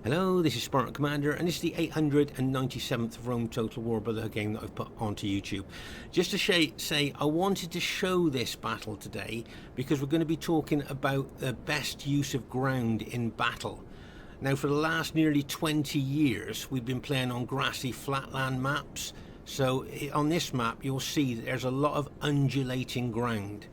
Hello, this is Spartan Commander, and this is the 897th Rome Total War Brotherhood game that I've put onto YouTube. Just to say, I wanted to show this battle today because we're going to be talking about the best use of ground in battle. Now, for the last nearly 20 years, we've been playing on grassy flatland maps. So on this map, you'll see that there's a lot of undulating ground.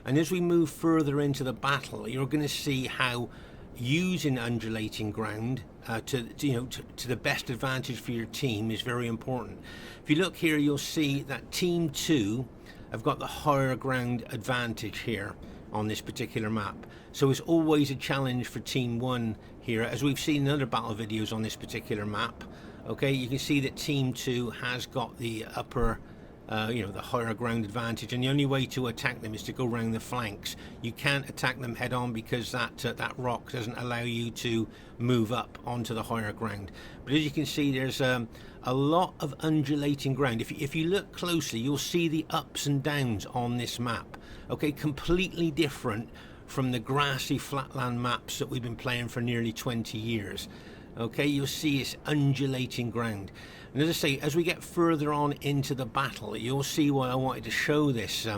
And as we move further into the battle, you're going to see how using undulating ground to the best advantage for your team is very important. If you look here, you'll see that Team 2 have got the higher ground advantage here on this particular map. So it's always a challenge for Team 1 here, as we've seen in other battle videos on this particular map. Okay, you can see that Team 2 has got the upper the higher ground advantage, and the only way to attack them is to go around the flanks. You can't attack them head on because that rock doesn't allow you to move up onto the higher ground. But as you can see, there's a lot of undulating ground. If you look closely, you'll see the ups and downs on this map. Okay, completely different from the grassy flatland maps that we've been playing for nearly 20 years. Okay, you'll see it's undulating ground. And as I say, as we get further on into the battle, you'll see why I wanted to show this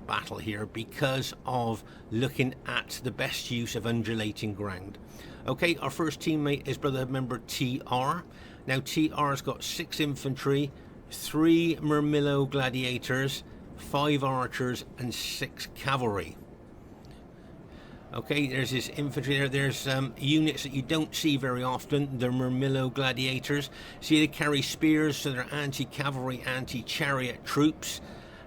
battle here, because of looking at the best use of undulating ground. Okay, our first teammate is Brotherhood member TR. Now TR's got 6 infantry, 3 Murmillo gladiators, 5 archers and 6 cavalry. Okay, there's this infantry there. There's units that you don't see very often. They're Murmillo gladiators. See, they carry spears, so they're anti-cavalry, anti-chariot troops.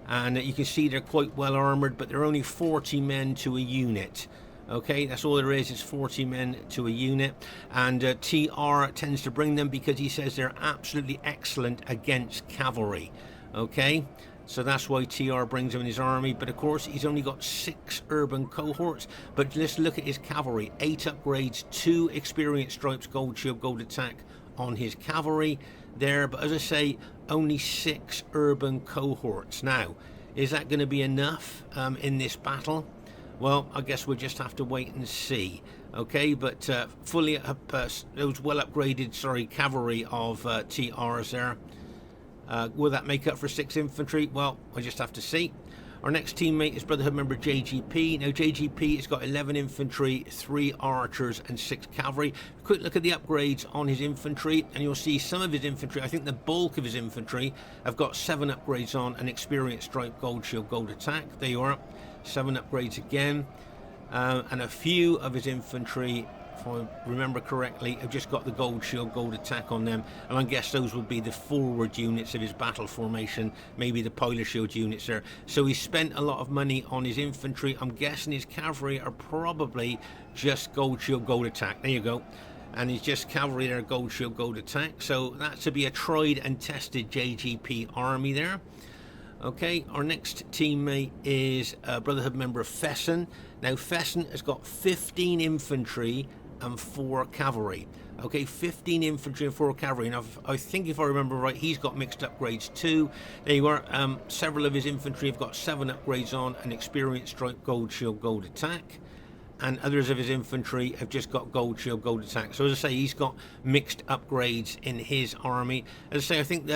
And you can see they're quite well armoured, but they're only 40 men to a unit. Okay, that's all there is 40 men to a unit. And TR tends to bring them because he says they're absolutely excellent against cavalry. Okay, so that's why TR brings him in his army. But of course, he's only got 6 urban cohorts. But let's look at his cavalry. 8 upgrades, 2 experience stripes, gold shield, gold attack on his cavalry there. But as I say, only 6 urban cohorts. Now, is that going to be enough in this battle? Well, I guess we'll just have to wait and see. Okay, but fully up, those well upgraded, cavalry of TRs there. Will that make up for 6 infantry? Well, I just have to see. Our next teammate is Brotherhood member JGP. Now JGP has got 11 infantry, 3 archers and 6 cavalry. Quick look at the upgrades on his infantry, and you'll see some of his infantry, I think the bulk of his infantry, have got 7 upgrades on an experience stripe, gold shield, gold attack. There you are, 7 upgrades again. And a few of his infantry, if I remember correctly, have just got the gold shield, gold attack on them, and I guess those would be the forward units of his battle formation, maybe the pilot shield units there. So he spent a lot of money on his infantry. I'm guessing his cavalry are probably just gold shield, gold attack. There you go. And it's just cavalry there, gold shield, gold attack. So that's to be a tried and tested JGP army there. Okay, our next teammate is Brotherhood member Fesson. Now Fesson has got 15 infantry and 4 cavalry. Okay, 15 infantry and 4 cavalry. And I think if I remember right, he's got mixed upgrades too. There you are. Several of his infantry have got 7 upgrades on an experience stripe, gold shield, gold attack. And others of his infantry have just got gold shield, gold attack. So as I say, he's got mixed upgrades in his army. As I say, I think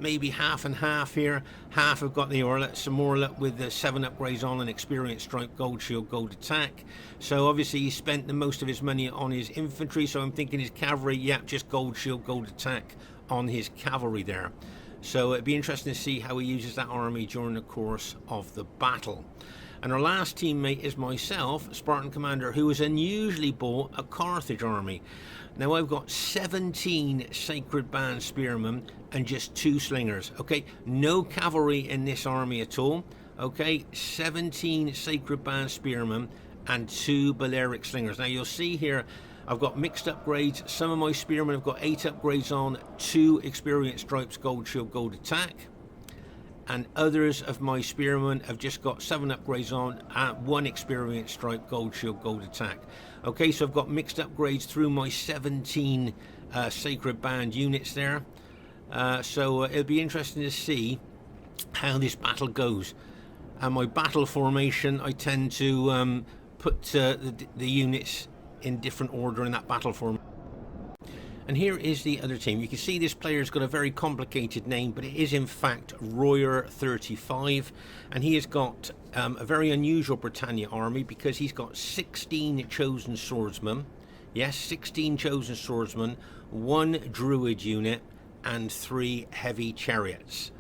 maybe half and half here. Half have got some more with the 7 upgrades on an experience stripe, gold shield, gold attack. So obviously he spent the most of his money on his infantry. So I'm thinking his cavalry, yeah, just gold shield, gold attack on his cavalry there. So it'd be interesting to see how he uses that army during the course of the battle. And our last teammate is myself, Spartan Commander, who has unusually bought a Carthage army. Now I've got 17 Sacred Band Spearmen and just 2 slingers. Okay, no cavalry in this army at all. Okay, 17 Sacred Band Spearmen and 2 Balearic slingers. Now you'll see here, I've got mixed upgrades. Some of my spearmen have got 8 upgrades on, 2 experience stripes, gold shield, gold attack. And others of my spearmen have just got 7 upgrades on, 1 experience stripe, gold shield, gold attack. Okay, so I've got mixed upgrades through my 17 Sacred Band units there. So it'll be interesting to see how this battle goes. And my battle formation, I tend to put the units in different order in that battle formation. And here is the other team. You can see this player's got a very complicated name, but it is in fact Royer 35, and he has got a very unusual Britannia army because he's got 16 chosen swordsmen. Yes, 16 chosen swordsmen, 1 druid unit, and 3 heavy chariots.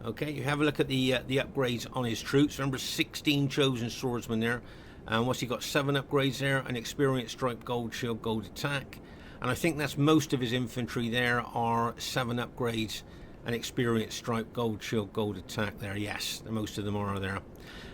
Okay, you have a look at the upgrades on his troops. Remember, 16 chosen swordsmen there. And what's he got? 7 upgrades there, an experienced stripe, gold shield, gold attack. And I think that's most of his infantry there are 7 upgrades, an experienced stripe, gold shield, gold attack there. Yes, most of them are there.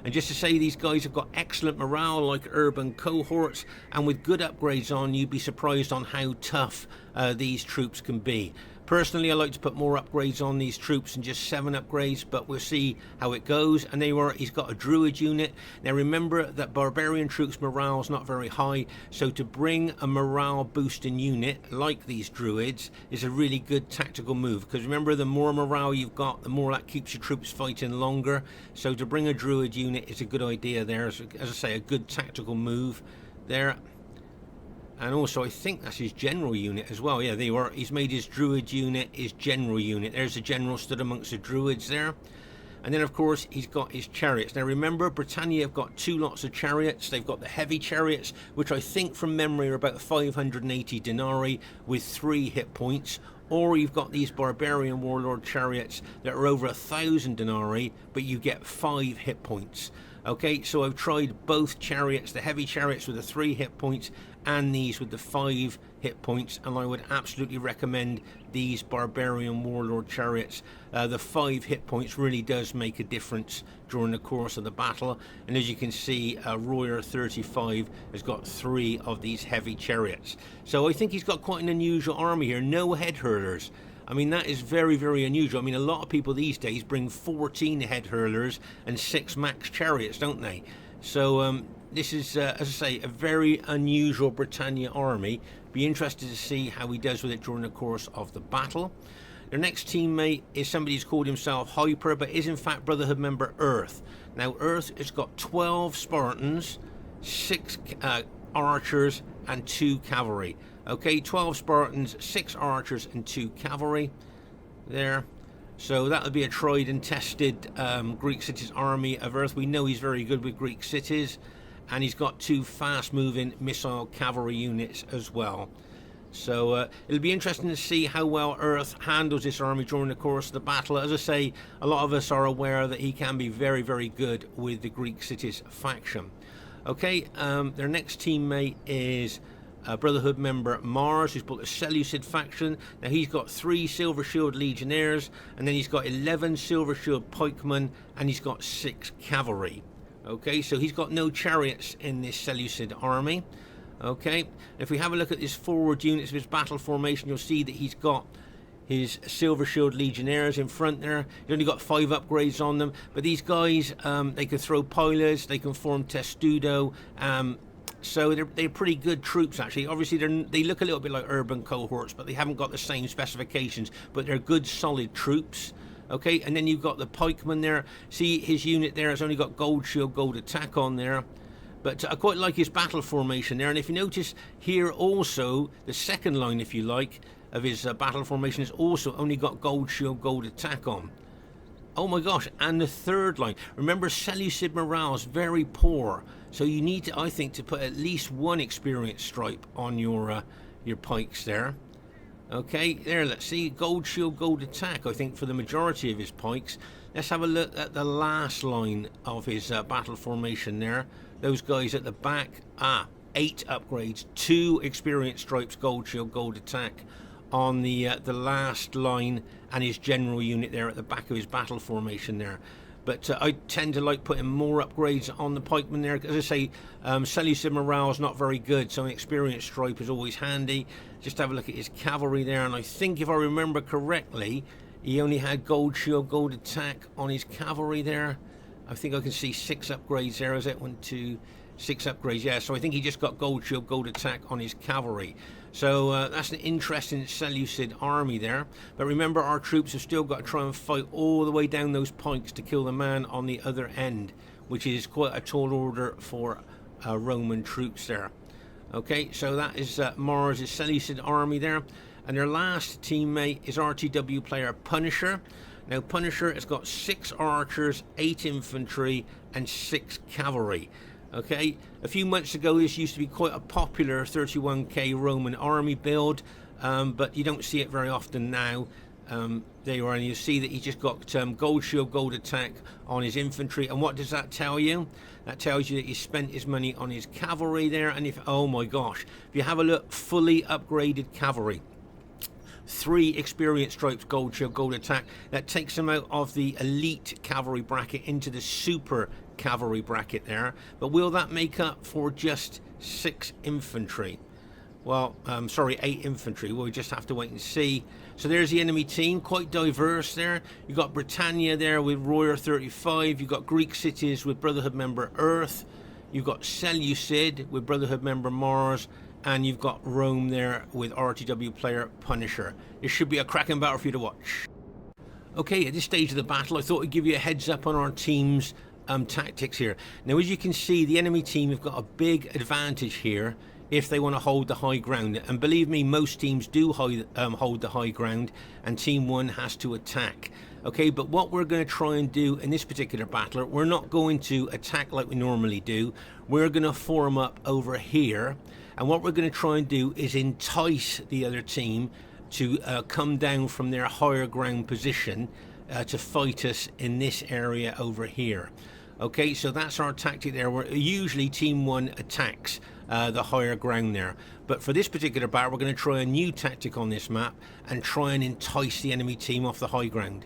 And just to say, these guys have got excellent morale like urban cohorts, and with good upgrades on, you'd be surprised on how tough these troops can be. Personally, I like to put more upgrades on these troops than just 7 upgrades, but we'll see how it goes. And he's got a druid unit. Now remember that barbarian troops' morale is not very high, so to bring a morale boosting unit like these druids is a really good tactical move, because remember, the more morale you've got, the more that keeps your troops fighting longer. So to bring a druid unit is a good idea there. As I say, a good tactical move there. And also, I think that's his general unit as well. Yeah, he's made his druid unit his general unit. There's the general stood amongst the druids there. And then, of course, he's got his chariots. Now, remember, Britannia have got 2 lots of chariots. They've got the heavy chariots, which I think from memory are about 580 denarii with 3 hit points. Or you've got these barbarian warlord chariots that are over 1,000 denarii, but you get 5 hit points. Okay, so I've tried both chariots, the heavy chariots with the 3 hit points and these with the 5 hit points, and I would absolutely recommend these barbarian warlord chariots. The 5 hit points really does make a difference during the course of the battle, and as you can see, Royer 35 has got 3 of these heavy chariots. So I think he's got quite an unusual army here. No head hurlers. I mean, that is very, very unusual. I mean, a lot of people these days bring 14 head hurlers and 6 max chariots, don't they? So this is, as I say, a very unusual Britannia army. Be interested to see how he does with it during the course of the battle. Their next teammate is somebody who's called himself Hyper, but is in fact Brotherhood member Earth. Now, Earth has got 12 Spartans, 6 archers, and 2 cavalry. Okay, 12 Spartans, 6 archers, and 2 cavalry there. So that would be a tried and tested Greek cities army of Earth. We know he's very good with Greek cities, and he's got 2 fast-moving missile cavalry units as well. So it'll be interesting to see how well Earth handles this army during the course of the battle. As I say, a lot of us are aware that he can be very, very good with the Greek cities faction. Okay, their next teammate is Brotherhood member Mars, who's built a Seleucid faction. Now he's got 3 Silver Shield Legionnaires, and then he's got 11 Silver Shield Pikemen, and he's got 6 cavalry. Okay, so he's got no chariots in this Seleucid army. Okay, if we have a look at his forward units of his battle formation, you'll see that he's got his Silver Shield Legionnaires in front there. He's only got 5 upgrades on them, but these guys, they can throw pilots, they can form testudo, so they're pretty good troops, actually. Obviously, they look a little bit like urban cohorts, but they haven't got the same specifications, but they're good, solid troops. Okay, and then you've got the pikeman there. See, his unit there has only got gold shield, gold attack on there. But I quite like his battle formation there. And if you notice here also, the second line, if you like, of his battle formation has also only got gold shield, gold attack on. Oh my gosh, and the third line. Remember, Seleucid morale is very poor. So you need to, I think, to put at least 1 experience stripe on your pikes there. Okay, there, let's see, gold shield, gold attack, I think, for the majority of his pikes. Let's have a look at the last line of his battle formation there. Those guys at the back, 8 upgrades, 2 experience stripes, gold shield, gold attack on the last line, and his general unit there at the back of his battle formation there. But I tend to like putting more upgrades on the pikemen there. As I say, Seleucid morale is not very good, so an experienced stripe is always handy. Just have a look at his cavalry there, and I think if I remember correctly, he only had gold shield, gold attack on his cavalry there. I think I can see 6 upgrades there. Is it 1, 2, 6 upgrades? Yeah, so I think he just got gold shield, gold attack on his cavalry. So that's an interesting Seleucid army there. But remember, our troops have still got to try and fight all the way down those pikes to kill the man on the other end, which is quite a tall order for Roman troops there. Okay, so that is Mars' Seleucid army there. And their last teammate is RTW player Punisher. Now Punisher has got 6 archers, 8 infantry and 6 cavalry. Okay, a few months ago this used to be quite a popular 31k Roman army build, but you don't see it very often now. There you are, and you see that he just got gold shield, gold attack on his infantry. And what does that tell you? That tells you that he spent his money on his cavalry there. And if, oh my gosh, if you have a look, fully upgraded cavalry, 3 experience stripes, gold shield, gold attack. That takes them out of the elite cavalry bracket into the super cavalry bracket there. But will that make up for just 6 infantry? Well, sorry, 8 infantry. We'll just have to wait and see. So there's the enemy team, quite diverse there. You've got Britannia there with Royer 35. You've got Greek cities with Brotherhood member Earth. You've got Seleucid with Brotherhood member Mars. And you've got Rome there with RTW player Punisher. It should be a cracking battle for you to watch. Okay, at this stage of the battle, I thought I'd give you a heads up on our team's tactics here. Now, as you can see, the enemy team have got a big advantage here if they want to hold the high ground. And believe me, most teams do hold the high ground, and Team 1 has to attack. Okay, but what we're going to try and do in this particular battle, we're not going to attack like we normally do. We're going to form up over here. And what we're going to try and do is entice the other team to come down from their higher ground position to fight us in this area over here. Okay, so that's our tactic there. Where usually Team 1 attacks the higher ground there. But for this particular battle, we're going to try a new tactic on this map and try and entice the enemy team off the high ground.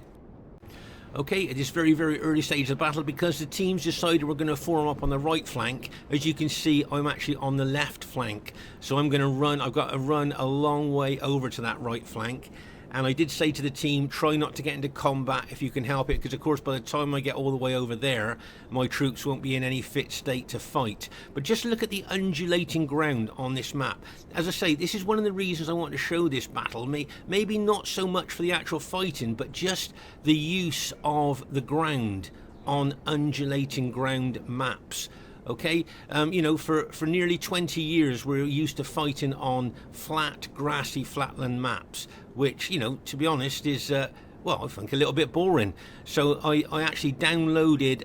Okay, at this very, very early stage of the battle, because the teams decided we're going to form up on the right flank, as you can see, I'm actually on the left flank. So I'm going to run, I've got to run a long way over to that right flank. And I did say to the team, try not to get into combat if you can help it, because of course by the time I get all the way over there, my troops won't be in any fit state to fight. But just look at the undulating ground on this map. As I say, this is one of the reasons I want to show this battle. Maybe not so much for the actual fighting, but just the use of the ground on undulating ground maps. Okay, you know, for nearly 20 years we're used to fighting on flat, grassy, flatland maps, which, you know, to be honest is, well, I think a little bit boring. So I actually downloaded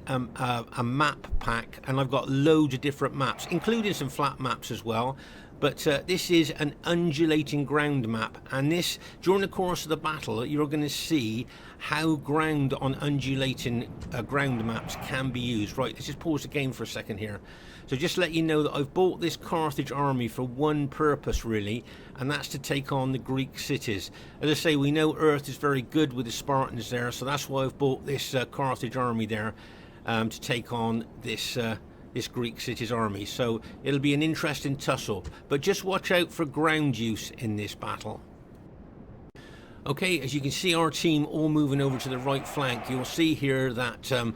a map pack, and I've got loads of different maps, including some flat maps as well. But this is an undulating ground map, and this, during the course of the battle, you're going to see how ground on undulating ground maps can be used. Right, let's just pause the game for a second here. So just let you know that I've bought this Carthage army for one purpose really, and that's to take on the Greek cities. As I say, we know Earth is very good with the Spartans there, so that's why I've bought this Carthage army there to take on this Greek cities army. So it'll be an interesting tussle, but just watch out for ground use in this battle. Okay, as you can see, our team all moving over to the right flank. You'll see here that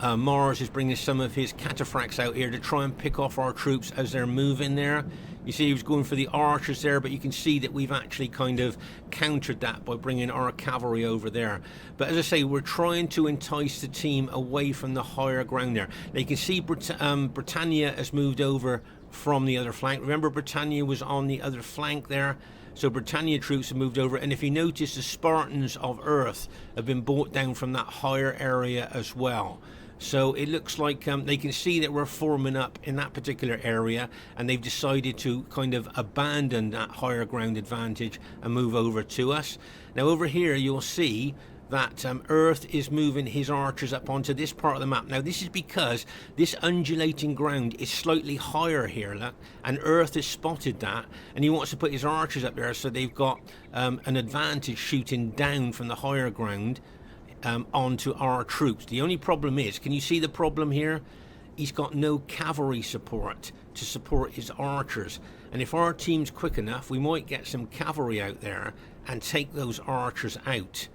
Mars is bringing some of his cataphracts out here to try and pick off our troops as they're moving there. You see he was going for the archers there, but you can see that we've actually kind of countered that by bringing our cavalry over there. But as I say, we're trying to entice the team away from the higher ground there. Now you can see Britannia has moved over from the other flank. Remember, Britannia was on the other flank there. So Britannia troops have moved over, and if you notice, the Spartans of Earth have been brought down from that higher area as well. So it looks like they can see that we're forming up in that particular area, and they've decided to kind of abandon that higher ground advantage and move over to us. Now over here you'll see that Earth is moving his archers up onto this part of the map. Now this is because this undulating ground is slightly higher here, look, and Earth has spotted that, and he wants to put his archers up there so they've got an advantage shooting down from the higher ground onto our troops. The only problem is, can you see the problem here? He's got no cavalry support to support his archers, and if our team's quick enough, we might get some cavalry out there and take those archers out.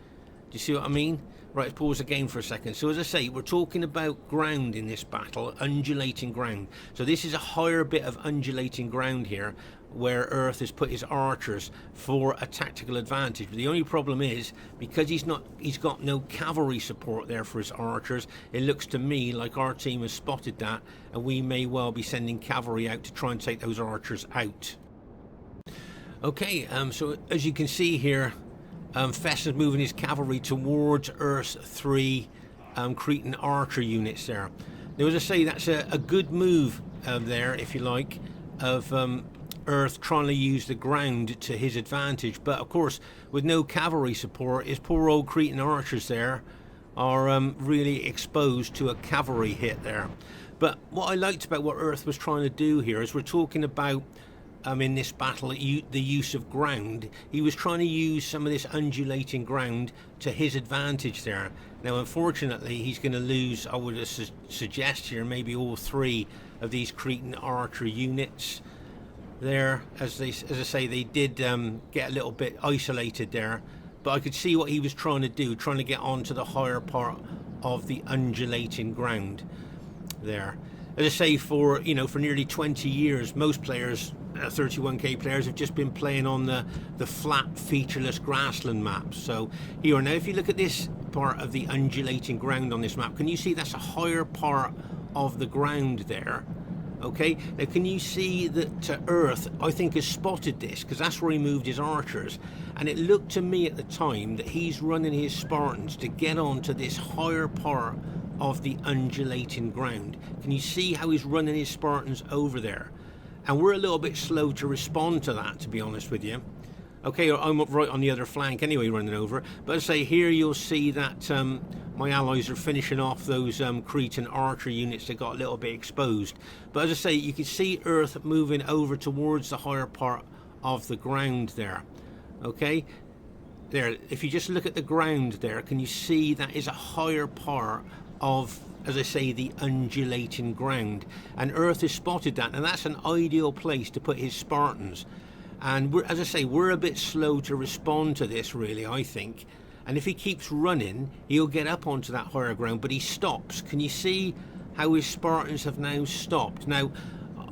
Do you see what I mean? Right, let's pause the game for a second. So as I say, we're talking about ground in this battle, undulating ground. So this is a higher bit of undulating ground here. where Earth has put his archers for a tactical advantage. But the only problem is, because he's got no cavalry support there for his archers, it looks to me like our team has spotted that, and we may well be sending cavalry out to try and take those archers out. Okay, so as you can see here, Fess is moving his cavalry towards Earth's 3 Cretan archer units there. Now, as I say, that's a good move there, if you like, of Earth trying to use the ground to his advantage. But of course, with no cavalry support, his poor old Cretan archers there are really exposed to a cavalry hit there. But what I liked about what Earth was trying to do here is, we're talking about in this battle the use of ground. He was trying to use some of this undulating ground to his advantage there. Now unfortunately he's going to lose, I would suggest here, maybe all 3 of these Cretan archer units there. As I say, they did get a little bit isolated there, but I could see what he was trying to do, trying to get onto the higher part of the undulating ground there. As I say, for nearly 20 years, most players, 31k players, have just been playing on the flat, featureless grassland maps. So here now, if you look at this part of the undulating ground on this map, can you see that's a higher part of the ground there? Okay, now can you see that Earth, I think, has spotted this, because that's where he moved his archers, and it looked to me at the time that he's running his Spartans to get onto this higher part of the undulating ground. Can you see how he's running his Spartans over there? And we're a little bit slow to respond to that, to be honest with you. Okay, I'm up right on the other flank anyway, running over. But as I say, here you'll see that my allies are finishing off those Cretan archer units that got a little bit exposed. But as I say, you can see Earth moving over towards the higher part of the ground there. Okay, there, if you just look at the ground there, can you see that is a higher part of, as I say, the undulating ground? And Earth has spotted that, and that's an ideal place to put his Spartans. And as I say, we're a bit slow to respond to this, really, I think. And if he keeps running, he'll get up onto that higher ground, but he stops. Can you see how his Spartans have now stopped? Now,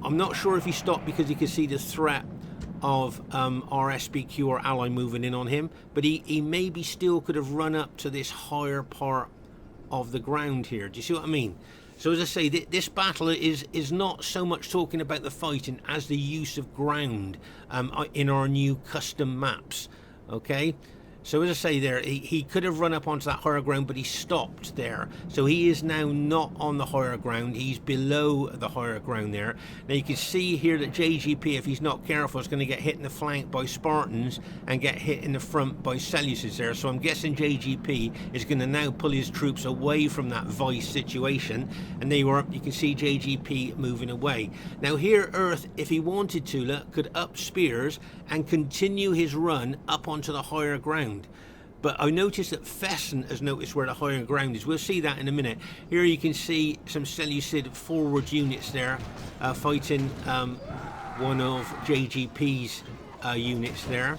I'm not sure if he stopped because he could see the threat of our SBQ or ally moving in on him, but he maybe still could have run up to this higher part of the ground here. Do you see what I mean? So as I say, this battle is not so much talking about the fighting as the use of ground in our new custom maps. Okay, so as I say there, he could have run up onto that higher ground, but he stopped there. So he is now not on the higher ground, he's below the higher ground there. Now you can see here that JGP, if he's not careful, is going to get hit in the flank by Spartans and get hit in the front by Seleucids there. So I'm guessing JGP is going to now pull his troops away from that vice situation, and there you are, you can see JGP moving away. Now here Earth, if he wanted to, look, could up spears and continue his run up onto the higher ground. But I noticed that Fesson has noticed where the higher ground is. We'll see that in a minute. Here you can see some Seleucid forward units there fighting one of JGP's units there.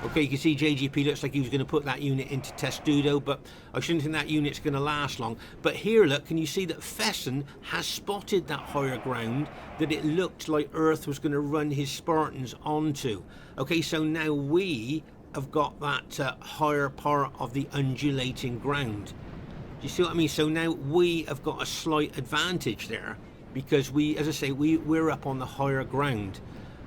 Okay, you can see JGP looks like he was going to put that unit into Testudo, but I shouldn't think that unit's going to last long. But here, look, can you see that Fesson has spotted that higher ground that it looked like Earth was going to run his Spartans onto? Okay, so now we have got that higher part of the undulating ground. Do you see what I mean? So now we have got a slight advantage there, because we, as I say, we're up on the higher ground.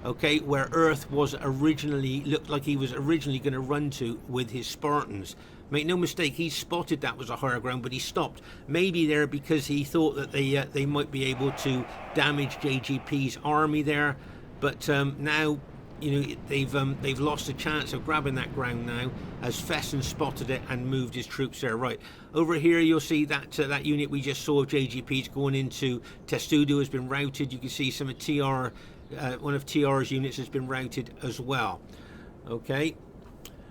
Okay, where Earth was originally, looked like he was originally going to run to with his Spartans. Make no mistake, he spotted that was a higher ground, but he stopped. Maybe there because he thought that they might be able to damage JGP's army there. But now, you know, they've lost a chance of grabbing that ground now, as Fesson spotted it and moved his troops there. Right over here, you'll see that that unit we just saw of JGP's going into Testudo has been routed. You can see some of TR. One of TR's units has been routed as well. Okay,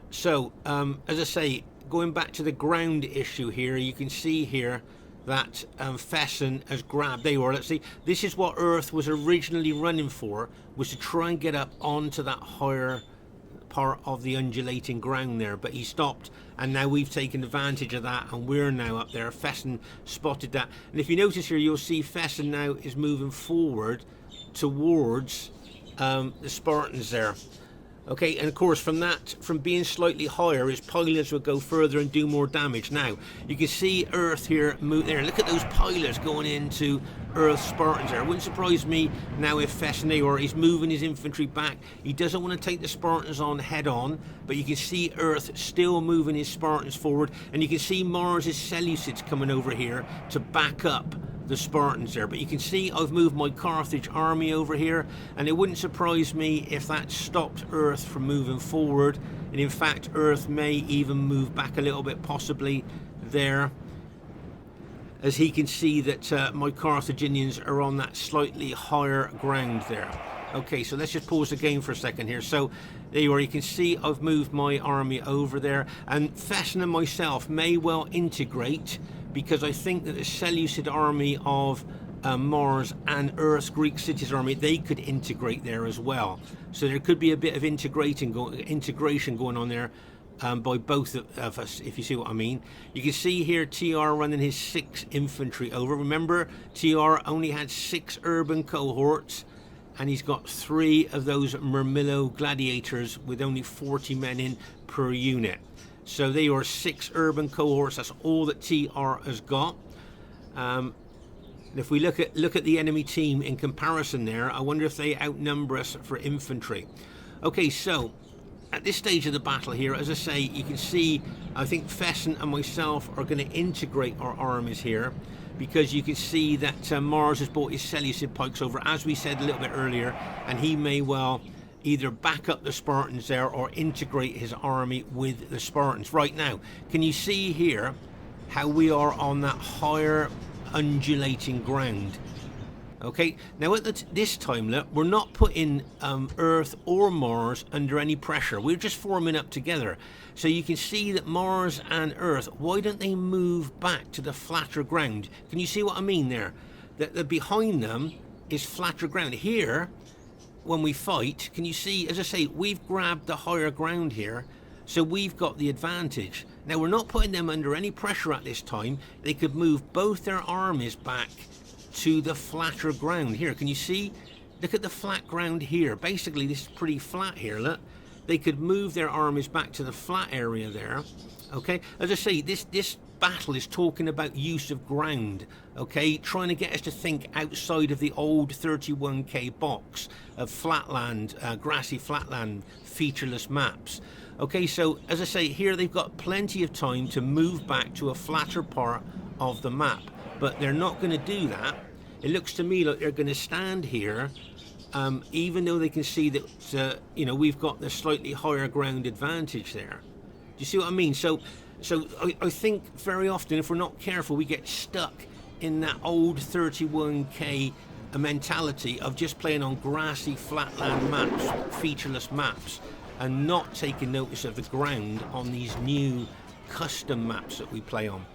so as I say, going back to the ground issue here, you can see here that Fesson has grabbed. They were, let's see, this is what Earth was originally running for, was to try and get up onto that higher part of the undulating ground there, but he stopped, and now we've taken advantage of that, and we're now up there. Fesson spotted that, and if you notice here, you'll see Fesson now is moving forward towards the Spartans there. Okay, and of course from being slightly higher, his pylons will go further and do more damage. Now, you can see Earth here move there. Look at those pylons going into Earth's Spartans there. It wouldn't surprise me now if Fessenator is moving his infantry back. He doesn't want to take the Spartans on head on, but you can see Earth still moving his Spartans forward, and you can see Mars's Seleucids coming over here to back up the Spartans there. But you can see I've moved my Carthage army over here, and it wouldn't surprise me if that stopped Earth from moving forward, and in fact Earth may even move back a little bit, possibly there, as he can see that my Carthaginians are on that slightly higher ground there. Okay, so let's just pause the game for a second here. So there you are, you can see I've moved my army over there, and Fessin and myself may well integrate, because I think that the Seleucid army of Mars and Earth's Greek cities army, they could integrate there as well. So there could be a bit of integration going on there by both of us, if you see what I mean. You can see here TR running his 6 infantry over. Remember, TR only had 6 urban cohorts, and he's got 3 of those Murmillo gladiators with only 40 men in per unit. So they are 6 urban cohorts. That's all that TR has got. If we look at the enemy team in comparison there, I wonder if they outnumber us for infantry. Okay, so at this stage of the battle here, as I say, you can see I think Fessin and myself are going to integrate our armies here, because you can see that Mars has brought his Seleucid pikes over, as we said a little bit earlier, and he may well either back up the Spartans there or integrate his army with the Spartans. Right now, can you see here how we are on that higher undulating ground? Okay, now at this time, look, we're not putting Earth or Mars under any pressure. We're just forming up together. So you can see that Mars and Earth, why don't they move back to the flatter ground? Can you see what I mean there? That behind them is flatter ground. Here, when we fight, can you see, as I say, we've grabbed the higher ground here, so we've got the advantage. Now, we're not putting them under any pressure at this time. They could move both their armies back to the flatter ground. Here, can you see? Look at the flat ground here. Basically, this is pretty flat here, look. They could move their armies back to the flat area there. Okay, as I say, this battle is talking about use of ground, okay, trying to get us to think outside of the old 31k box of flatland, grassy flatland, featureless maps. Okay, so as I say, here they've got plenty of time to move back to a flatter part of the map, but they're not going to do that. It looks to me like they're going to stand here, even though they can see that you know, we've got the slightly higher ground advantage there. Do you see what I mean? So I think very often, if we're not careful, we get stuck in that old 31k mentality of just playing on grassy flatland maps, featureless maps, and not taking notice of the ground on these new custom maps that we play on.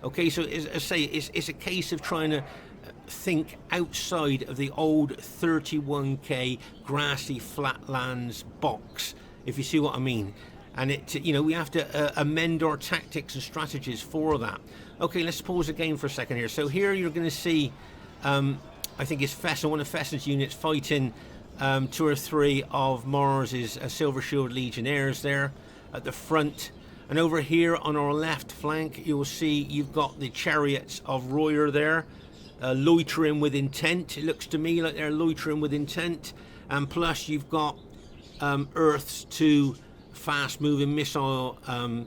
Okay, so as I say, it's a case of trying to think outside of the old 31k grassy flatlands box, if you see what I mean. And it, you know, we have to amend our tactics and strategies for that. Okay, let's pause the game for a second here. So here you're going to see, I think it's Fessin, one of Fessin's units fighting 2 or 3 of Mars's Silver Shield Legionnaires there at the front. And over here on our left flank, you'll see you've got the chariots of Royer there, loitering with intent. It looks to me like they're loitering with intent. And plus you've got Earth's 2 fast-moving missile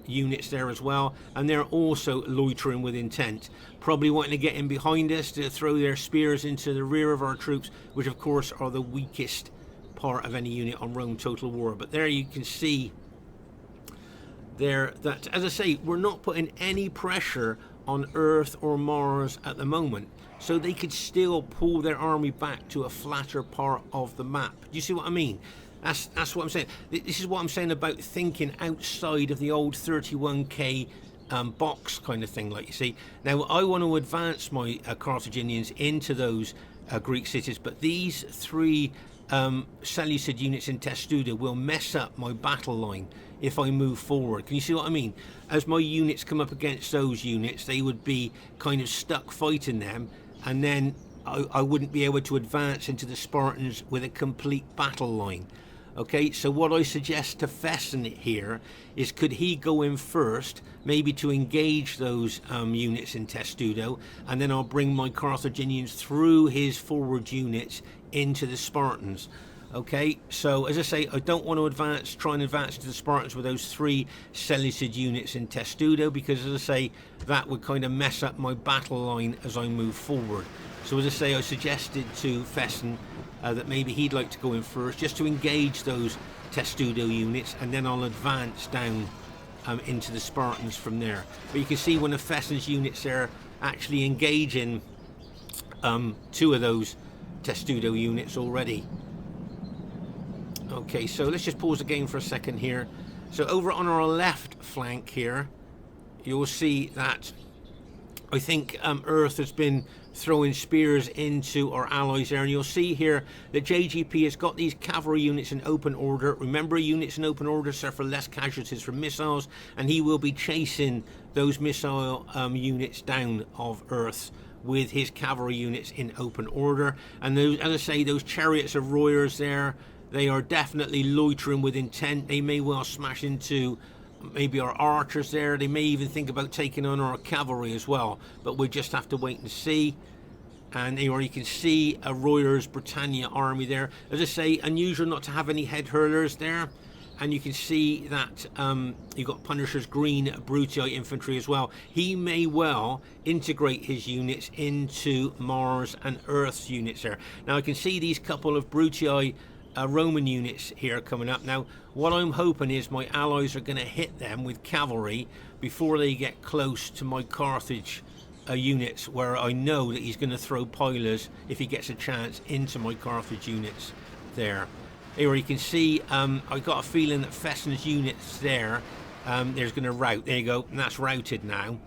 units there as well, and they're also loitering with intent, probably wanting to get in behind us to throw their spears into the rear of our troops, which of course are the weakest part of any unit on Rome Total War. But there you can see there that, as I say, we're not putting any pressure on Earth or Mars at the moment, so they could still pull their army back to a flatter part of the map. Do you see what I mean? That's what I'm saying. This is what I'm saying about thinking outside of the old 31k box kind of thing, like you see. Now, I want to advance my Carthaginians into those Greek cities, but these 3 Seleucid units in Testuda will mess up my battle line if I move forward. Can you see what I mean? As my units come up against those units, they would be kind of stuck fighting them, and then I wouldn't be able to advance into the Spartans with a complete battle line. Okay, so what I suggest to Fesson here is, could he go in first, maybe to engage those units in Testudo, and then I'll bring my Carthaginians through his forward units into the Spartans. Okay, so as I say, I don't want to try and advance to the Spartans with those 3 Seleucid units in Testudo, because as I say, that would kind of mess up my battle line as I move forward. So as I say, I suggested to Fesson that maybe he'd like to go in first, just to engage those Testudo units, and then I'll advance down into the Spartans from there. But you can see one of Fesson's units there actually engaging 2 of those Testudo units already. Okay, so let's just pause the game for a second here. So over on our left flank here, you'll see that I think Earth has been throwing spears into our allies there, and you'll see here that JGP has got these cavalry units in open order. Remember, units in open order suffer less casualties from missiles, and he will be chasing those missile units down of Earth with his cavalry units in open order. And those, as I say, those chariots of warriors there, they are definitely loitering with intent. They may well smash into maybe our archers there. They may even think about taking on our cavalry as well, but we'll just have to wait and see. And here you can see a Royers Britannia army there. As I say, unusual not to have any head hurlers there. And you can see that you've got Punisher's green Brutii infantry as well. He may well integrate his units into Mars and Earth's units there. Now I can see these couple of Brutii Roman units here coming up. Now what I'm hoping is my allies are going to hit them with cavalry before they get close to my Carthage units, where I know that he's going to throw pilers, if he gets a chance, into my Carthage units there. Here you can see I got a feeling that Fesson's units there, there's going to rout. There you go, and that's routed now.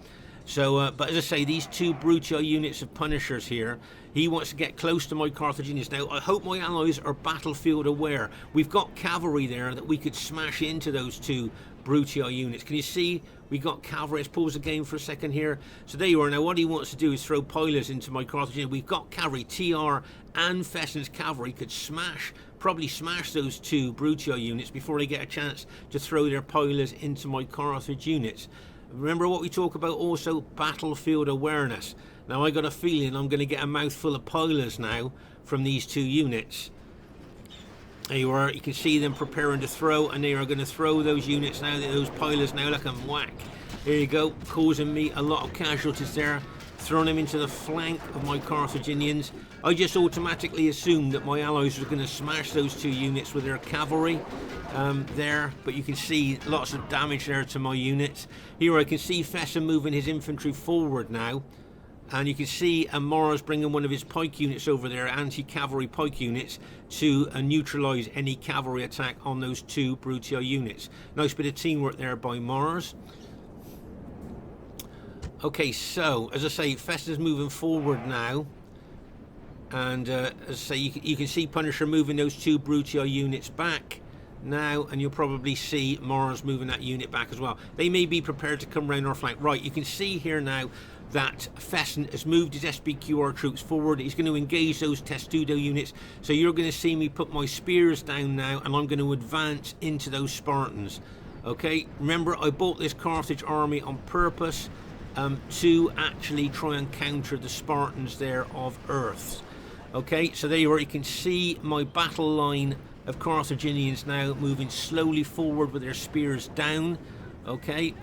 So, but as I say, these 2 Brutii units of Punishers here, he wants to get close to my Carthaginians. Now, I hope my allies are battlefield aware. We've got cavalry there that we could smash into those 2 Brutii units. Can you see? We got cavalry. Let's pause the game for a second here. So there you are. Now, what he wants to do is throw pilers into my Carthaginians. We've got cavalry. TR and Fesson's cavalry could probably smash those 2 Brutii units before they get a chance to throw their pilers into my Carthage units. Remember what we talk about also, battlefield awareness. Now I got a feeling I'm going to get a mouthful of pilers now from these 2 units. There you are, you can see them preparing to throw, and they are going to throw those units now, those pilers now, look and whack. There you go, causing me a lot of casualties there, throwing them into the flank of my Carthaginians. I just automatically assumed that my allies were going to smash those 2 units with their cavalry there, but you can see lots of damage there to my units. Here I can see Fesson moving his infantry forward now, and you can see Mars bringing one of his pike units over there, anti-cavalry pike units, to neutralise any cavalry attack on those 2 Brutii units. Nice bit of teamwork there by Mars. Okay, so as I say, Fesson's moving forward now, and as I say, you can see Punisher moving those 2 Brutii units back now, and you'll probably see Mars moving that unit back as well. They may be prepared to come round our flank. Right, you can see here now that Fesson has moved his SBQR troops forward. He's going to engage those Testudo units. So you're going to see me put my spears down now, and I'm going to advance into those Spartans. Okay, remember I bought this Carthage army on purpose to actually try and counter the Spartans there of Earth. Okay, so there you are. You can see my battle line of Carthaginians now moving slowly forward with their spears down. Okay,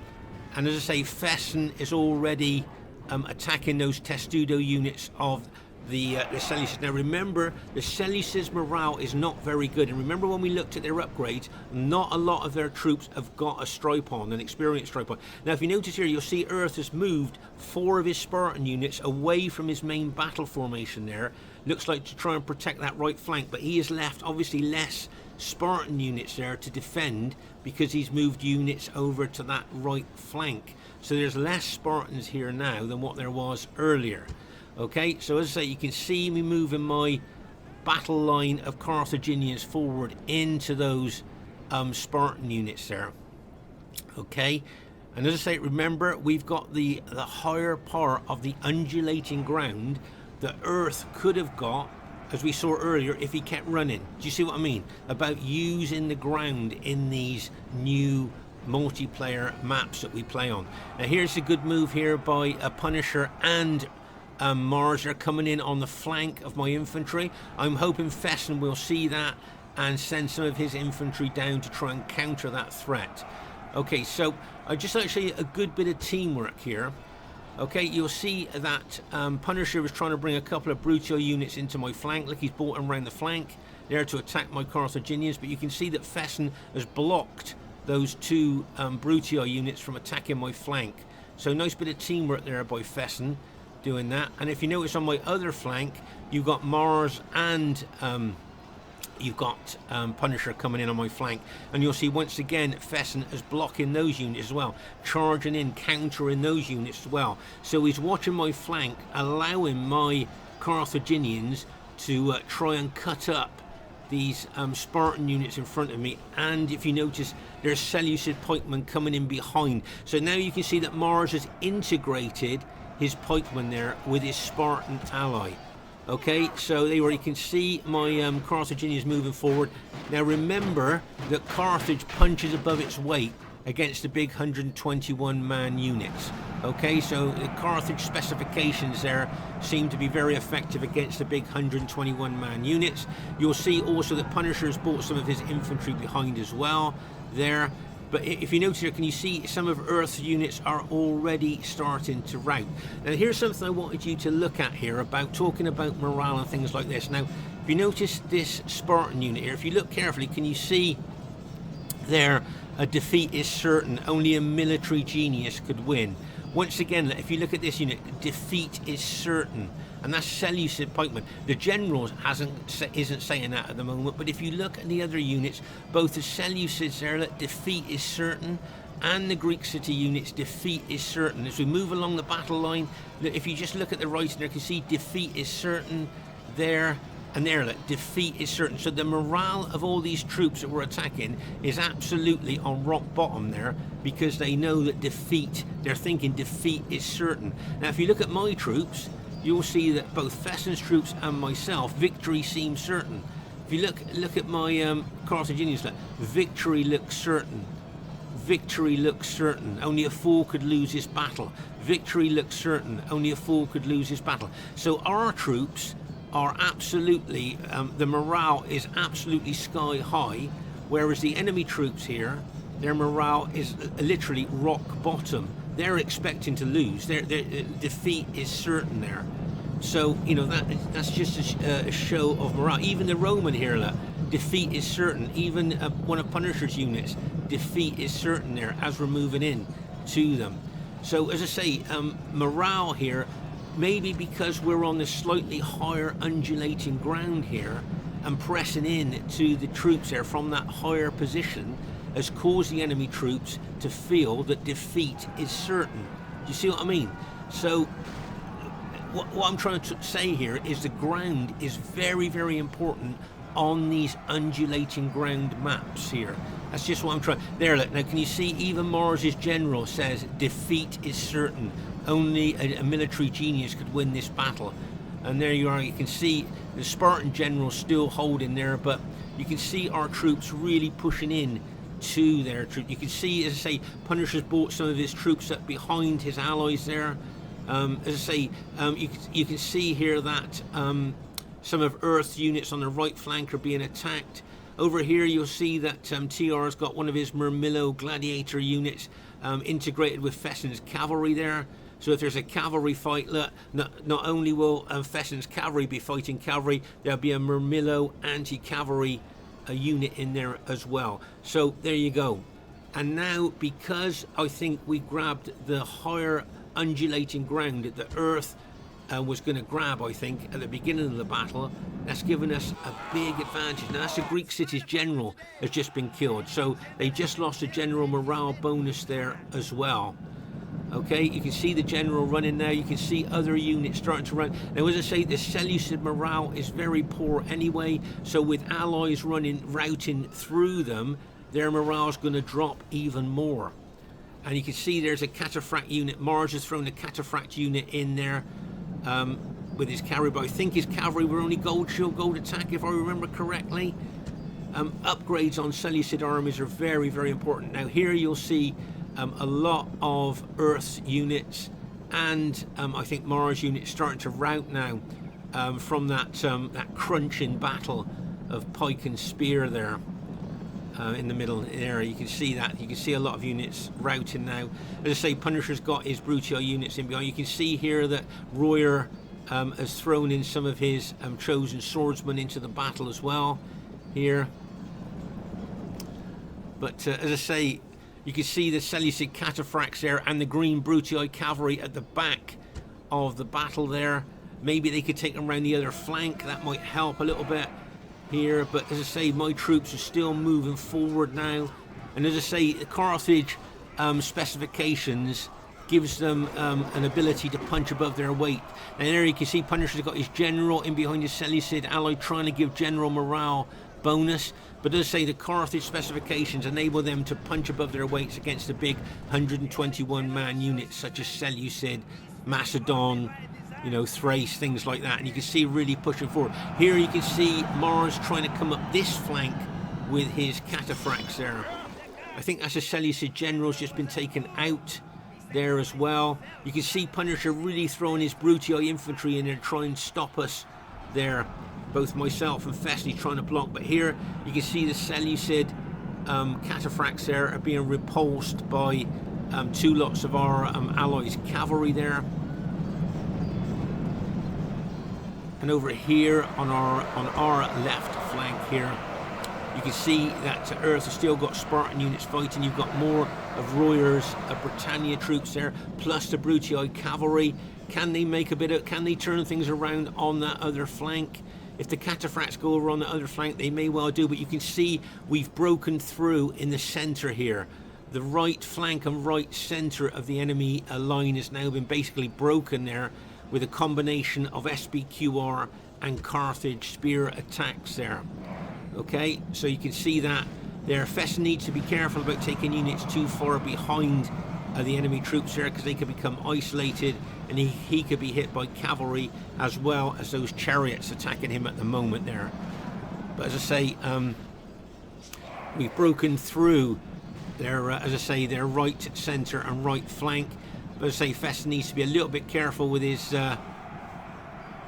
and as I say, Fesson is already attacking those Testudo units of the Seleucids. Now remember, the Seleucids' morale is not very good, and remember when we looked at their upgrades, not a lot of their troops have got a Stripon, an experienced Stripon. Now if you notice here, you'll see Earth has moved 4 of his Spartan units away from his main battle formation there. Looks like to try and protect that right flank, but he has left obviously less Spartan units there to defend, because he's moved units over to that right flank. So there's less Spartans here now than what there was earlier. Okay, so as I say, you can see me moving my battle line of Carthaginians forward into those Spartan units there. Okay, and as I say, remember we've got the higher part of the undulating ground that Earth could have got, as we saw earlier, if he kept running. Do you see what I mean? About using the ground in these new multiplayer maps that we play on. Now here's a good move here by a Punisher and Mars. Are coming in on the flank of my infantry. I'm hoping Fesson will see that and send some of his infantry down to try and counter that threat. Okay, so I just actually a good bit of teamwork here. Okay, you'll see that Punisher was trying to bring a couple of Brutio units into my flank. Look, he's brought them around the flank there to attack my Carthaginians, but you can see that Fesson has blocked those two Brutio units from attacking my flank. So nice bit of teamwork there by Fesson doing that. And if you notice on my other flank, you've got Mars and you've got Punisher coming in on my flank, and you'll see once again Fesson is blocking those units as well, charging in, countering those units as well. So he's watching my flank, allowing my Carthaginians to try and cut up these Spartan units in front of me. And if you notice, there's Seleucid pikemen coming in behind. So now you can see that Mars has integrated his pikemen there with his Spartan ally. Okay, so there you can see my Carthaginians moving forward. Now remember that Carthage punches above its weight against the big 121 man units. Okay, so the Carthage specifications there seem to be very effective against the big 121 man units. You'll see also that Punisher has brought some of his infantry behind as well there. But if you notice here, can you see some of Earth's units are already starting to rout. Now here's something I wanted you to look at here about talking about morale and things like this. Now, if you notice this Spartan unit here, if you look carefully, can you see there a defeat is certain, only a military genius could win. Once again, if you look at this unit, defeat is certain. And that's Seleucid pikemen. The general isn't saying that at the moment, but if you look at the other units, both the Seleucids there, that defeat is certain, and the Greek city units, defeat is certain. As we move along the battle line, if you just look at the writing there, you can see defeat is certain there and there. That defeat is certain. So the morale of all these troops that we're attacking is absolutely on rock bottom there, because they know that defeat, they're thinking defeat is certain. Now if you look at my troops, you'll see that both Fesson's troops and myself, victory seems certain. If you look at my Carthaginians, victory looks certain. Victory looks certain. Only a fool could lose this battle. Victory looks certain. Only a fool could lose this battle. So our troops are absolutely, the morale is absolutely sky high, whereas the enemy troops here, their morale is literally rock bottom. They're expecting to lose. Their defeat is certain there. So, you know, that's just a show of morale. Even the Roman here, look, defeat is certain. Even one of Punisher's units, defeat is certain there as we're moving in to them. So, as I say, morale here, maybe because we're on the slightly higher undulating ground here and pressing in to the troops there from that higher position, has caused the enemy troops to feel that defeat is certain. Do you see what I mean? So what I'm trying to say here is the ground is very, very important on these undulating ground maps here. That's just what I'm trying. There, look, now can you see even Mars's general says defeat is certain. Only a military genius could win this battle. And there you are, you can see the Spartan general still holding there, but you can see our troops really pushing in to their troops. You can see, as I say, Punisher's brought some of his troops up behind his allies there. As I say, you can see here that some of Earth's units on the right flank are being attacked. Over here you'll see that TR's got one of his Murmillo gladiator units integrated with Fesson's cavalry there. So if there's a cavalry fight, look, not only will Fesson's cavalry be fighting cavalry, there'll be a Murmillo anti-cavalry unit in there as well. So there you go. And now, because I think we grabbed the higher undulating ground that the Earth was going to grab, I think, at the beginning of the battle, that's given us a big advantage. Now that's the Greek city's general has just been killed, so they just lost a general morale bonus there as well. Okay, you can see the general running now. You can see other units starting to run. Now, as I say, the Seleucid morale is very poor anyway. So with allies routing through them, their morale is going to drop even more. And you can see there's a cataphract unit. Mars has thrown a cataphract unit in there. with his cavalry, but I think his cavalry were only gold shield, gold attack, if I remember correctly. Upgrades on Seleucid armies are very, very important. Now here you'll see a lot of Earth's units and I think Mars units starting to rout now from that crunch in battle of pike and spear there. In the middle there, you can see that. You can see a lot of units routing now. As I say, Punisher's got his Brutii units in behind. You can see here that Royer has thrown in some of his chosen swordsmen into the battle as well here. But as I say, you can see the Seleucid cataphracts there and the green Brutii cavalry at the back of the battle there. Maybe they could take them around the other flank. That might help a little bit here. But as I say, my troops are still moving forward now. And as I say, the Carthage specifications gives them an ability to punch above their weight. And there you can see Punisher's got his general in behind his Seleucid ally trying to give general morale bonus. But as I say, the Carthage specifications enable them to punch above their weights against the big 121 man units such as Seleucid, Macedon, you know, Thrace, things like that. And you can see really pushing forward. Here you can see Mars trying to come up this flank with his cataphracts there. I think that's a Seleucid general's just been taken out there as well. You can see Punisher really throwing his Brutii infantry in there, trying to stop us there. Both myself and Fessy trying to block. But here you can see the Seleucid cataphracts there are being repulsed by two lots of our allies' cavalry there. And over here on our left flank here, you can see that Earth has still got Spartan units fighting. You've got more of Royer's Britannia troops there, plus the Brutii cavalry. Can they make a bit of? Can they turn things around on that other flank? If the cataphracts go over on the other flank, they may well do. But you can see we've broken through in the centre here. The right flank and right centre of the enemy line has now been basically broken there, with a combination of SBQR and Carthage spear attacks there. Okay, so you can see that there. Fess needs to be careful about taking units too far behind the enemy troops there, because they could become isolated and he could be hit by cavalry as well as those chariots attacking him at the moment there. But as I say, we've broken through their, as I say, their right, centre and right flank. But as I say, Fess needs to be a little bit careful with his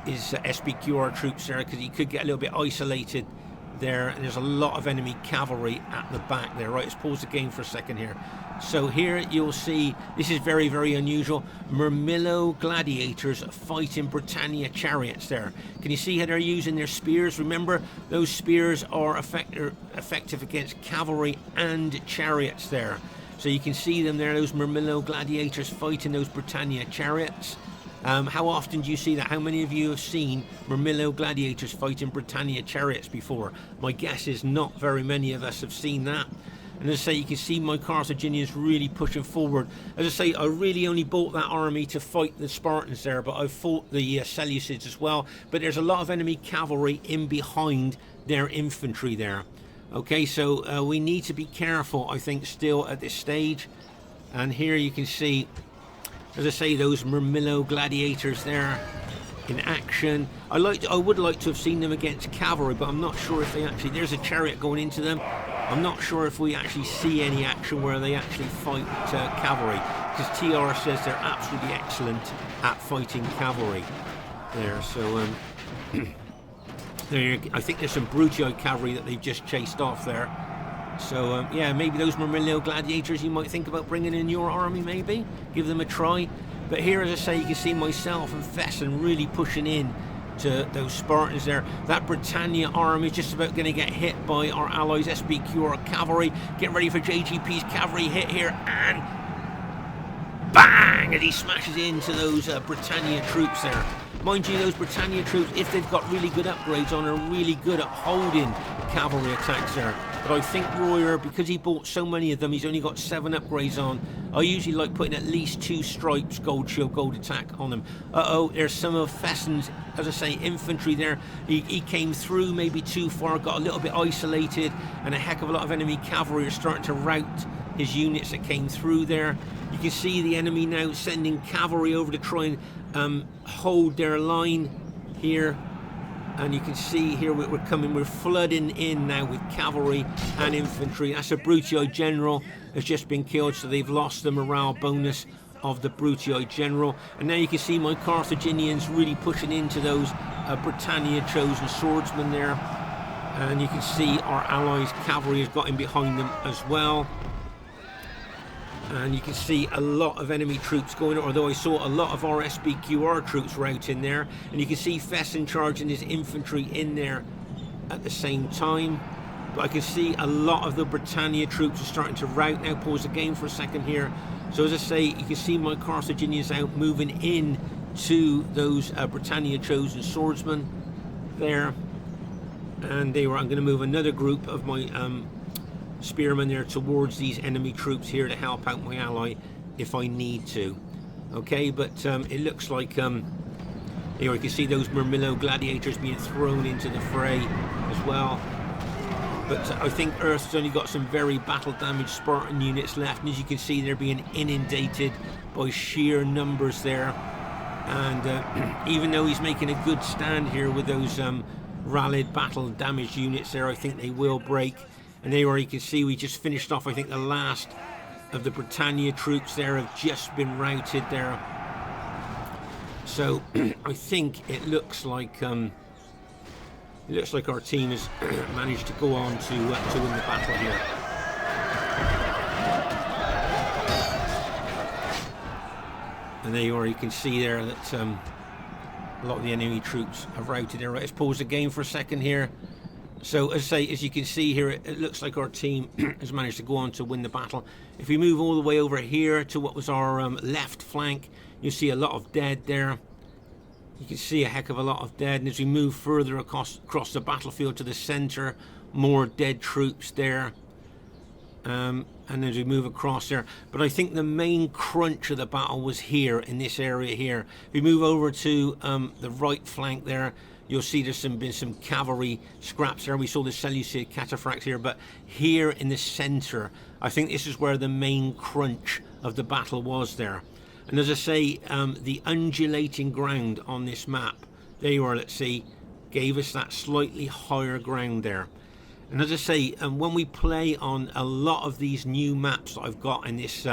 SBQR troops there, because he could get a little bit isolated there, and there's a lot of enemy cavalry at the back there. Right, let's pause the game for a second here. So here you'll see, this is very, very unusual, Murmillo gladiators fighting Britannia chariots there. Can you see how they're using their spears? Remember, those spears are effective against cavalry and chariots there. So you can see them there, those Murmillo gladiators fighting those Britannia chariots. How often do you see that? How many of you have seen Murmillo gladiators fighting Britannia chariots before? My guess is not very many of us have seen that. And as I say, you can see my Carthaginians really pushing forward. As I say, I really only bought that army to fight the Spartans there, but I've fought the Seleucids as well. But there's a lot of enemy cavalry in behind their infantry there. Okay, so we need to be careful, I think, still at this stage. And here you can see, as I say, those Murmillo gladiators there in action. I would like to have seen them against cavalry, but I'm not sure if they actually... There's a chariot going into them. I'm not sure if we actually see any action where they actually fight cavalry, because TR says they're absolutely excellent at fighting cavalry there. So there, I think there's some Brutii cavalry that they've just chased off there. So yeah, maybe those Murmillo gladiators you might think about bringing in your army, maybe give them a try. But here, as I say, you can see myself and Fesson really pushing in to those Spartans there. That Britannia army is just about going to get hit by our allies SBQR cavalry. Get ready for JGP's cavalry hit here, and bang, and he smashes into those Britannia troops there. Mind you, those Britannia troops, if they've got really good upgrades on, are really good at holding cavalry attacks there. But I think Royer, because he bought so many of them, he's only got 7 upgrades on. I usually like putting at least 2 stripes, gold shield, gold attack on them. Uh-oh, there's some of Fesson's, as I say, infantry there. He came through maybe too far, got a little bit isolated, and a heck of a lot of enemy cavalry are starting to rout his units that came through there. You can see the enemy now sending cavalry over to try and hold their line here, and you can see here we're flooding in now with cavalry and infantry. That's a Brutii general has just been killed, so they've lost the morale bonus of the Brutii general. And now you can see my Carthaginians really pushing into those Britannia chosen swordsmen there, and you can see our allies cavalry has got in behind them as well. And you can see a lot of enemy troops going, although I saw a lot of our SBQR troops were out in there. And you can see Fesson charging his infantry in there at the same time. But I can see a lot of the Britannia troops are starting to rout now. Pause the game for a second here. So as I say, you can see my Carthaginians out moving in to those Britannia chosen swordsmen there. And I'm going to move another group of my spearmen there towards these enemy troops here to help out my ally if I need to. Okay, but it looks like here you can see those Murmillo gladiators being thrown into the fray as well. But I think Earth's only got some very battle damaged Spartan units left, and as you can see they're being inundated by sheer numbers there. And even though he's making a good stand here with those rallied battle damaged units there, I think they will break. And there you can see we just finished off, I think the last of the Britannia troops there have just been routed there. So I think it looks like our team has managed to go on to win the battle here. And there you are, you can see there that a lot of the enemy troops have routed there. Right, let's pause the game for a second here. So as you can see here, it looks like our team has managed to go on to win the battle. If we move all the way over here to what was our left flank, you see a lot of dead there. You can see a heck of a lot of dead. And as we move further across the battlefield to the center, more dead troops there. And as we move across there, but I think the main crunch of the battle was here in this area here. If we move over to the right flank there, you'll see there's been some cavalry scraps there. We saw the Seleucid cataphracts here, but here in the center, I think this is where the main crunch of the battle was there. And as I say, the undulating ground on this map, there you are, let's see, gave us that slightly higher ground there. And as I say, when we play on a lot of these new maps that I've got in this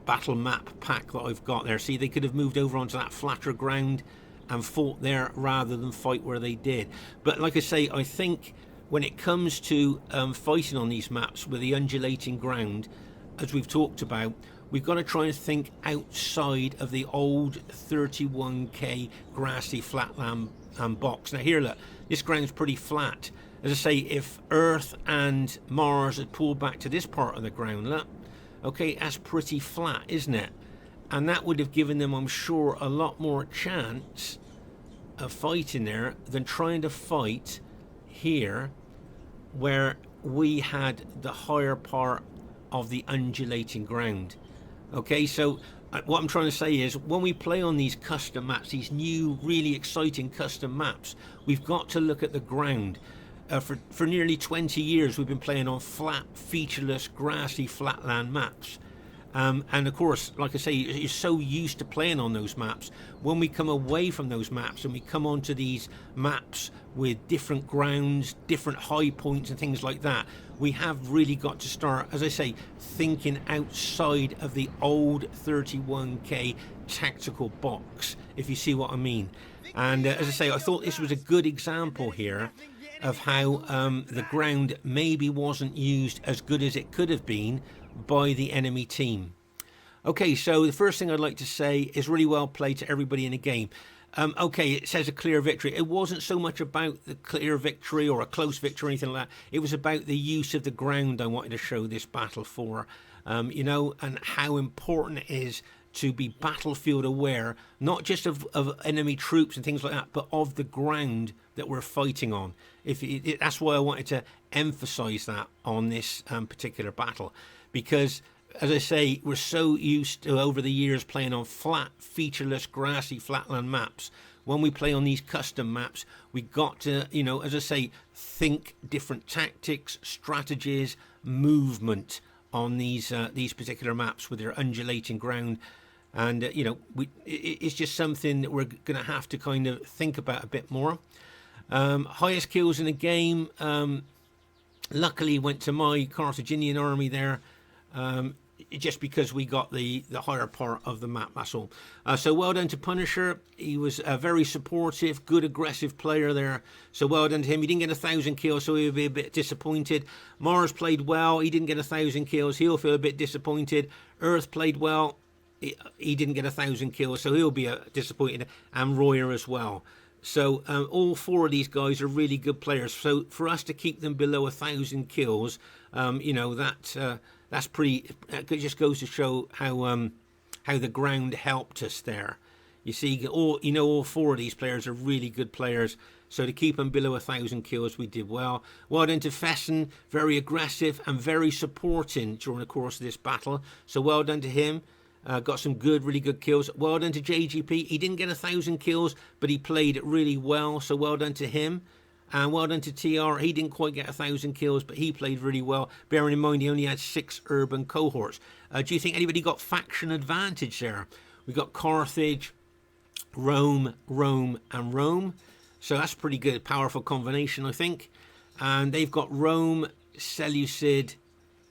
battle map pack that I've got there, see, they could have moved over onto that flatter ground and fought there rather than fight where they did. But like I say, I think when it comes to fighting on these maps with the undulating ground, as we've talked about, we've got to try and think outside of the old 31k grassy flatland box. Now here, look, this ground's pretty flat. As I say, if Earth and Mars had pulled back to this part of the ground, look, okay, that's pretty flat, isn't it? And that would have given them, I'm sure, a lot more chance of fighting there than trying to fight here where we had the higher part of the undulating ground. Okay, so what I'm trying to say is when we play on these custom maps, these new really exciting custom maps, we've got to look at the ground. For nearly 20 years we've been playing on flat, featureless, grassy, flatland maps. And of course, like I say, you're so used to playing on those maps. When we come away from those maps and we come onto these maps with different grounds, different high points and things like that, we have really got to start, as I say, thinking outside of the old 31k tactical box, if you see what I mean. And as I say, I thought this was a good example here of how the ground maybe wasn't used as good as it could have been by the enemy team. Okay, so the first thing I'd like to say is really well played to everybody in the game. Okay, it says a clear victory. It wasn't so much about the clear victory or a close victory or anything like that. It was about the use of the ground I wanted to show this battle for, you know, and how important it is to be battlefield aware, not just of enemy troops and things like that, but of the ground that we're fighting on. That's why I wanted to emphasize that on this particular battle, because as I say, we're so used to over the years playing on flat, featureless, grassy, flatland maps. When we play on these custom maps, we got to, you know, as I say, think different tactics, strategies, movement on these particular maps with their undulating ground. And you know, it's just something that we're going to have to kind of think about a bit more. Highest kills in the game, luckily went to my Carthaginian army there, just because we got the higher part of the map, that's all. So well done to Punisher. He was a very supportive, good, aggressive player there. So well done to him. He didn't get 1,000 kills, so he'll be a bit disappointed. Mars played well. He didn't get 1,000 kills. He'll feel a bit disappointed. Earth played well. He didn't get 1,000 kills, so he'll be disappointed. And Royer as well. So all 4 of these guys are really good players. So for us to keep them below 1,000 kills, you know, that's pretty. It just goes to show how the ground helped us there. You see, all 4 of these players are really good players. So to keep them below 1,000 kills, we did well. Well done to Fesson, very aggressive and very supporting during the course of this battle. So well done to him. Got some really good kills. Well done to JGP. He didn't get 1,000 kills, but he played really well. So well done to him. And well done to TR. He didn't quite get 1,000 kills, but he played really well. Bearing in mind he only had 6 urban cohorts. Do you think anybody got faction advantage there? We got Carthage, Rome, and Rome. So that's pretty good, powerful combination, I think. And they've got Rome, Seleucid,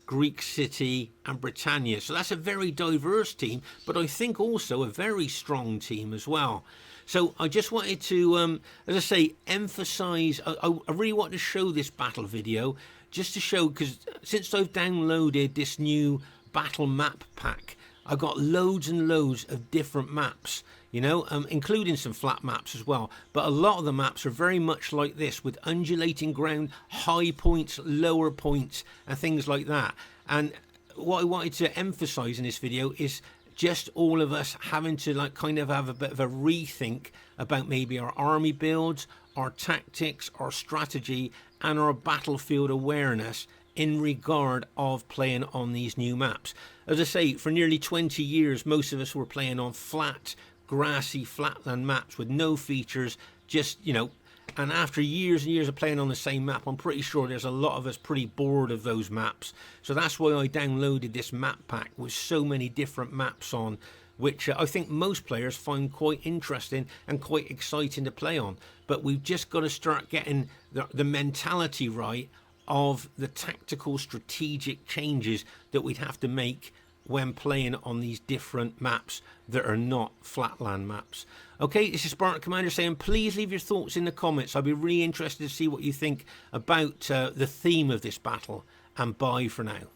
Greek City and Britannia. So that's a very diverse team, but I think also a very strong team as well. So I just wanted to, as I say, emphasize, I really want to show this battle video just to show, because since I've downloaded this new battle map pack, I've got loads and loads of different maps, you know, including some flat maps as well. But a lot of the maps are very much like this, with undulating ground, high points, lower points, and things like that. And what I wanted to emphasize in this video is just all of us having to like kind of have a bit of a rethink about maybe our army builds, our tactics, our strategy, and our battlefield awareness in regard of playing on these new maps. As I say, for nearly 20 years, most of us were playing on flat, grassy, flatland maps with no features, just, you know, and after years and years of playing on the same map, I'm pretty sure there's a lot of us pretty bored of those maps. So that's why I downloaded this map pack with so many different maps on, which I think most players find quite interesting and quite exciting to play on. But we've just got to start getting the mentality right of the tactical strategic changes that we'd have to make when playing on these different maps that are not flatland maps. Okay, this is Spartan Commander saying please leave your thoughts in the comments. I'd be really interested to see what you think about the theme of this battle, and bye for now.